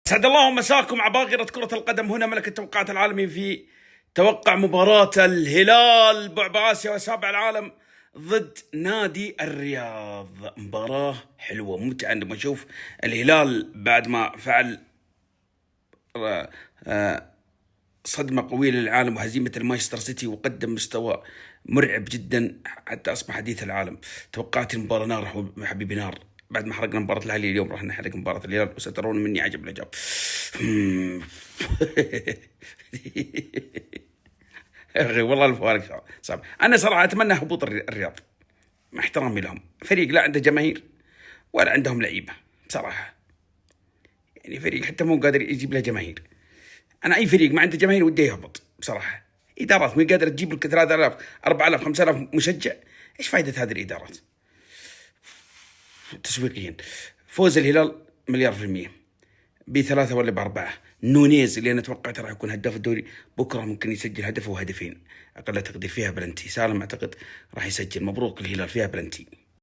سعد الله مساكم عباقرة كرة القدم. هنا ملك التوقعات العالمي في توقع مباراة الهلال بعبع آسيا وسابع العالم ضد نادي الرياض. مباراة حلوة ممتعة عندما نشوف الهلال بعد ما فعل صدمة قوية للعالم وهزيمة المانشستر سيتي وقدم مستوى مرعب جدا حتى أصبح حديث العالم. توقعت المباراة نار حبيبي نار. بعد ما حرقنا مباراة الأهلي اليوم راح نحرق مباراة الهلال وسترون مني عجب العجاب. والله الفوارق صعب. أنا صراحة أتمنى هبوط الرياض مع احترامي لهم، فريق لا عنده جماهير ولا عندهم لعيبة بصراحة، يعني فريق حتى مو قادر يجيب له جماهير. أنا أي فريق ما عنده جماهير ودي يهبط بصراحة. إدارات مو قادرة تجيب لك 3000 4000 5000 مشجع، إيش فائدة هذه الإدارات تسويقيا؟ فوز الهلال 100%، ب3 ولا ب4. نونيز اللي أنا توقعت راح يكون هداف الدوري بكرة ممكن يسجل هدف وهدفين، أقل تقدير فيها بلنتي. سالم أعتقد راح يسجل. مبروك الهلال فيها بلنتي.